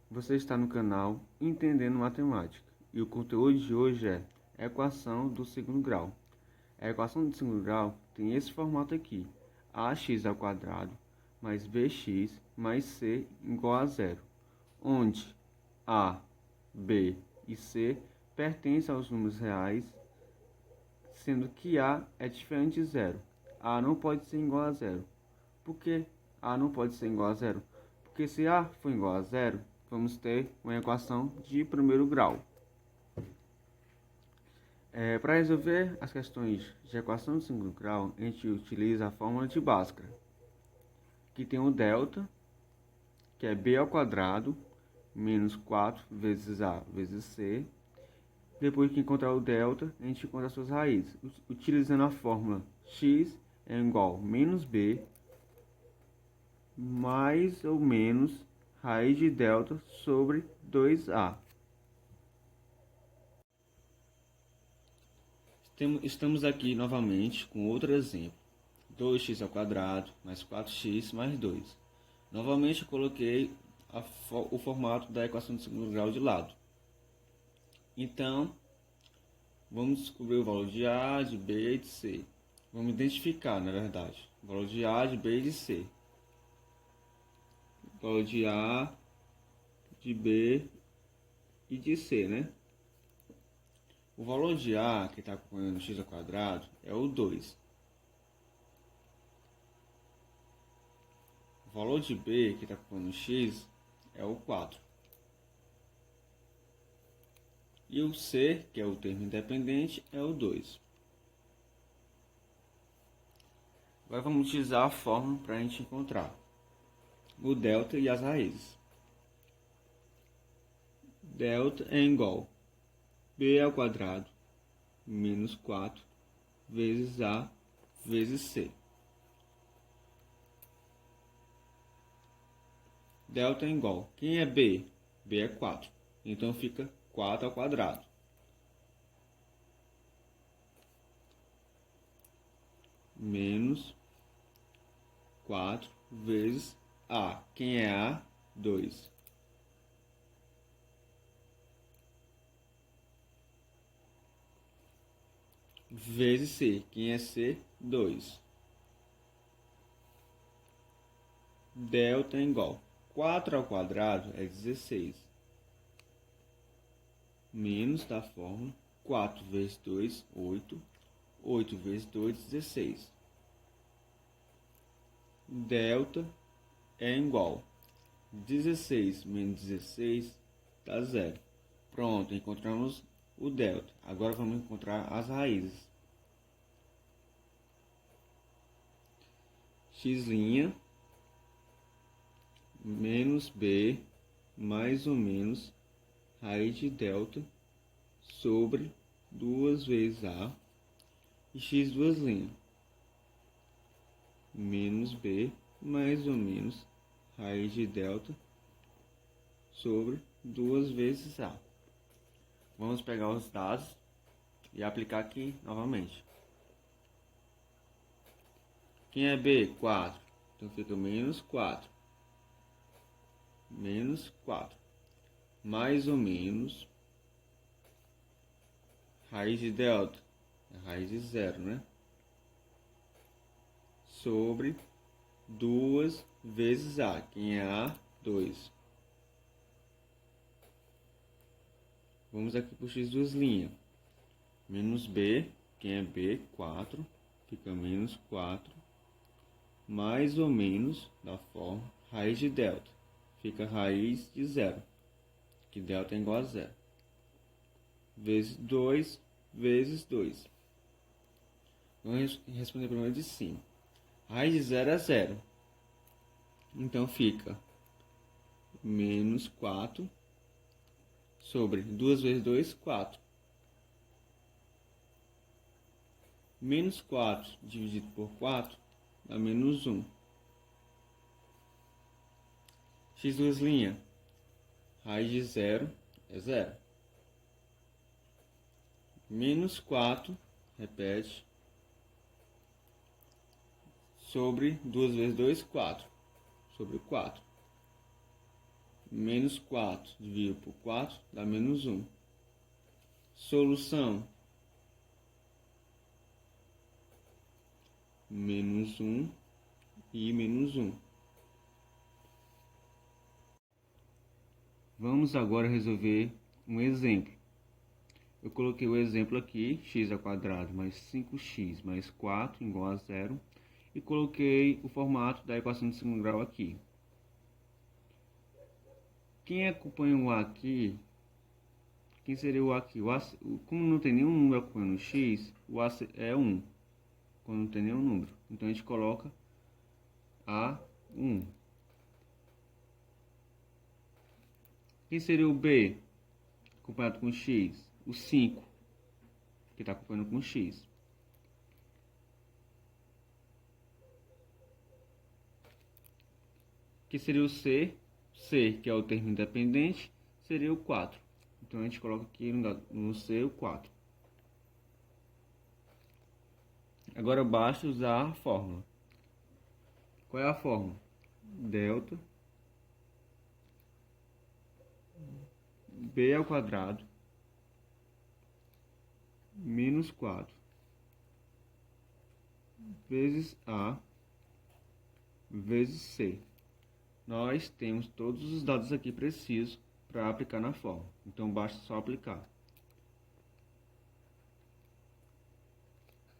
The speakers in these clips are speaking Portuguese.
Você está no canal Entendendo Matemática e o conteúdo de hoje é equação do segundo grau. A equação do segundo grau tem esse formato aqui: ax ao quadrado mais bx mais c igual a zero, onde a, b e c pertencem aos números reais, sendo que a é diferente de zero. A não pode ser igual a zero. Por que a não pode ser igual a zero? Porque se a for igual a zero, vamos ter uma equação de primeiro grau. Para resolver as questões de equação de segundo grau, a gente utiliza a fórmula de Bhaskara, que tem o delta, que é b ao quadrado, menos 4 vezes a vezes c. Depois que encontrar o delta, a gente encontra as suas raízes. Utilizando a fórmula x é igual a menos b mais ou menos raiz de delta sobre 2a. Estamos aqui novamente com outro exemplo. 2x ao quadrado mais 4x mais 2. Novamente eu coloquei o formato da equação de segundo grau de lado. Então, vamos descobrir o valor de A, de B e de C. Vamos identificar, na verdade, o valor de A, de B e de C. O valor de A, de B e de C, né? O valor de A, que está acompanhando x ao quadrado, é o 2. O valor de B, que está acompanhando x, é o 4. E o C, que é o termo independente, é o 2. Agora vamos utilizar a fórmula para a gente encontrar o delta e as raízes. Delta é igual a b ao quadrado menos 4 vezes a vezes c. Delta é igual. Quem é b? B é 4. Então fica 4 ao quadrado. Menos 4 vezes a. Quem é a? 2. Vezes c. Quem é c? 2. Delta é igual. 4 ao quadrado é 16. Menos da fórmula 4 vezes 2, 8. 8 vezes 2, 16. Delta é igual. 16 menos 16 dá zero. Pronto, encontramos o delta. Agora vamos encontrar as raízes. X' menos b mais ou menos raiz de delta sobre 2 vezes a e x duas linhas menos b mais ou menos raiz de delta sobre 2 vezes a. Vamos pegar os dados e aplicar aqui novamente. Quem é b? 4. Então fica menos 4. Menos 4. Mais ou menos raiz de delta. É raiz de zero, né? Sobre 2 vezes a. Quem é a? 2. Vamos aqui para o x duas linhas. Menos b. Quem é b? 4. Fica menos 4. Mais ou menos da forma raiz de delta. Fica raiz de zero. Que delta é igual a zero. Vezes 2 vezes 2. Vamos responder primeiro de cima. Raiz de zero é zero. Então fica menos 4 sobre 2 vezes 2, 4. Menos 4 dividido por 4 dá menos 1. X duas linhas. Raiz de zero é zero. Menos 4, repete, sobre 2 vezes 2, 4. Sobre 4. Menos 4 dividido por 4 dá menos 1. Solução. Menos 1 e menos 1. Vamos agora resolver um exemplo. Eu coloquei o exemplo aqui, x² mais 5x mais 4 igual a 0. E coloquei o formato da equação de segundo grau aqui. Quem acompanha o A aqui, quem seria o A aqui? Como não tem nenhum número acompanhando x, o A é 1. Quando não tem nenhum número. Então a gente coloca A1. Quem seria o B acompanhado com x? O 5, que está acompanhando com x. Que seria o C? C, que é o termo independente, seria o 4. Então a gente coloca aqui no C o 4. Agora basta usar a fórmula. Qual é a fórmula? Delta B ao quadrado menos 4 vezes A vezes C. Nós temos todos os dados aqui precisos para aplicar na fórmula. Então basta só aplicar.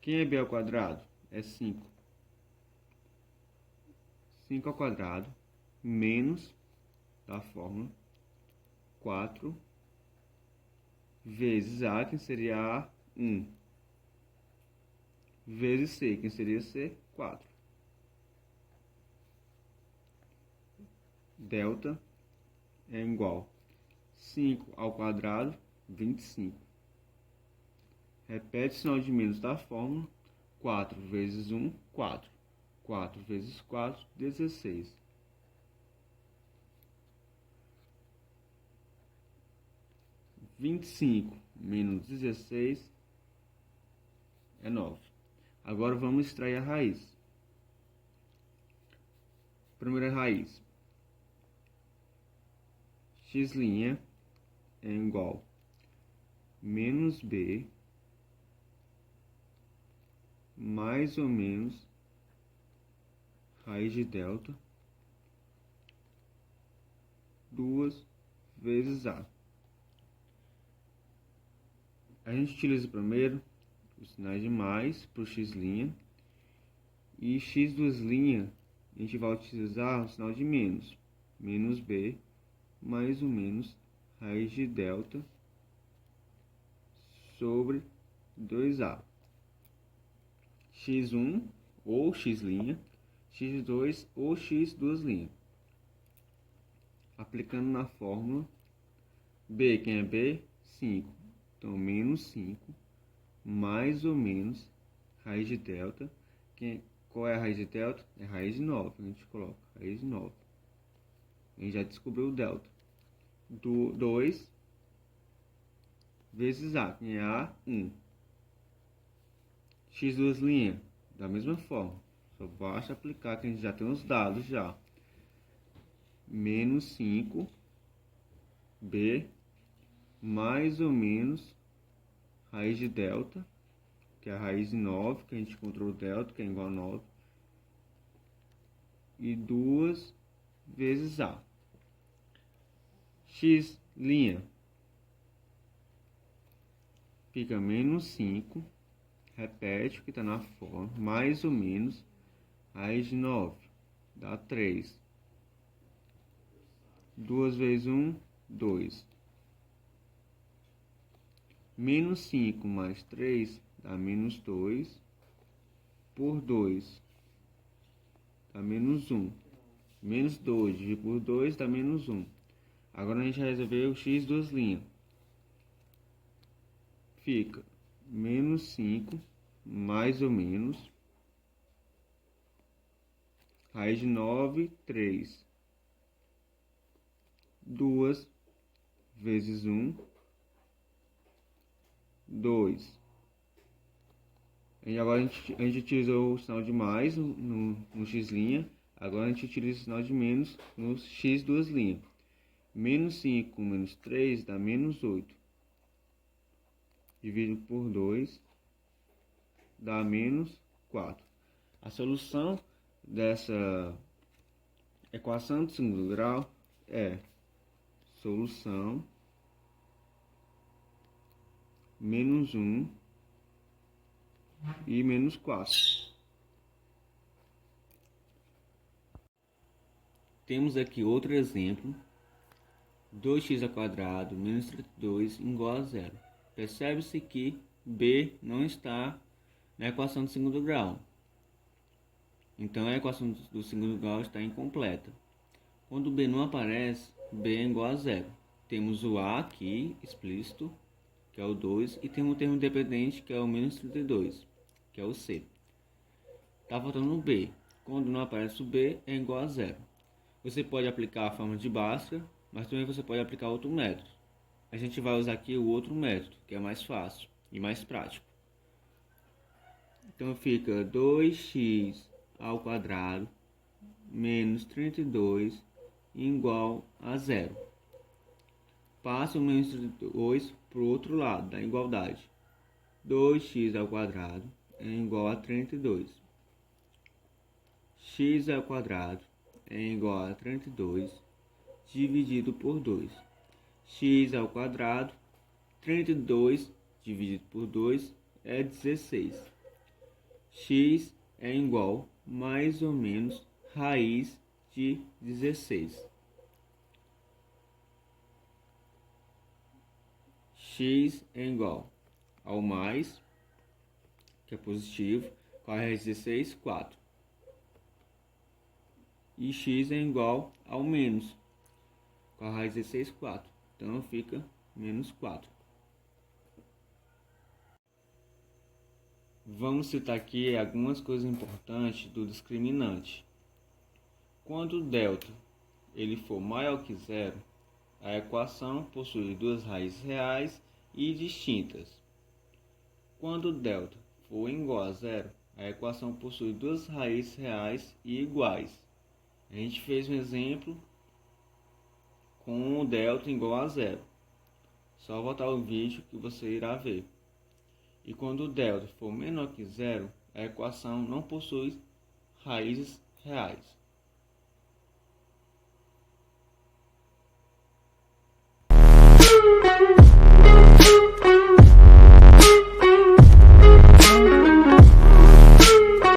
Quem é B ao quadrado? É 5. 5 ao quadrado menos da fórmula 4 vezes A, que seria A1, vezes C, que seria C, 4. Delta é igual a 5 ao quadrado, 25. Repete o sinal de menos da fórmula. 4 vezes 1, 4. 4 vezes 4, 16. 25 menos 16 é 9. Agora vamos extrair a raiz. Primeira raiz. X' é igual a menos B mais ou menos raiz de delta 2 vezes A. A gente utiliza primeiro os sinais de mais para o x' e x2' a gente vai utilizar o sinal de menos. Menos B mais ou menos raiz de delta sobre 2A. x1 ou x', x2 ou x2'. Aplicando na fórmula, B, quem é B? 5. Então, menos 5, mais ou menos raiz de delta. Qual é a raiz de delta? É raiz de 9. A gente coloca raiz de 9. A gente já descobriu o delta. 2 vezes A, que é A1. x2', da mesma forma. Só basta aplicar, que a gente já tem os dados já. Menos 5, B, mais ou menos raiz de delta, que é a raiz de 9, que a gente encontrou o delta, que é igual a 9. E 2 vezes A. X' fica menos 5. Repete o que está na fórmula. Mais ou menos raiz de 9. Dá 3. 2 vezes 1, 2. Menos 5 mais 3 dá menos 2. Por 2 dá menos 1. Menos 2 dividido por 2 dá menos 1. Agora a gente vai resolver o x2'. Fica menos 5, mais ou menos, raiz de 9, 3. 2 vezes 1, 2. E agora a gente utilizou o sinal de mais no x'. Agora a gente utiliza o sinal de menos no x2'. Menos 5 menos 3 dá menos 8. Dividido por 2 dá menos 4. A solução dessa equação de segundo grau é solução menos 1 e menos 4. Temos aqui outro exemplo. 2x² menos 32 igual a 0. Percebe-se que b não está na equação de segundo grau. Então a equação do segundo grau está incompleta. Quando b não aparece, b é igual a 0. Temos o a aqui explícito, que é o 2, e temos o termo dependente, que é o menos 32, que é o c. Está faltando o b. Quando não aparece o b, é igual a 0. Você pode aplicar a fórmula de Bhaskara, mas também você pode aplicar outro método. A gente vai usar aqui o outro método, que é mais fácil e mais prático. Então fica 2x² menos 32 igual a 0. Passa o menos 32 para o outro lado da igualdade. 2x² é igual a 32. X² é igual a 32 dividido por 2. X², 32 dividido por 2 é 16. X é igual mais ou menos raiz de 16. X é igual ao mais, que é positivo, com a raiz de 16, 4. E x é igual ao menos, com a raiz de 16, 4. Então fica menos 4. Vamos citar aqui algumas coisas importantes do discriminante. Quando o delta ele for maior que zero, a equação possui duas raízes reais e distintas. Quando o delta for igual a zero, a equação possui duas raízes reais e iguais. A gente fez um exemplo com o delta igual a zero. Só voltar o vídeo que você irá ver. E quando o delta for menor que zero, a equação não possui raízes reais.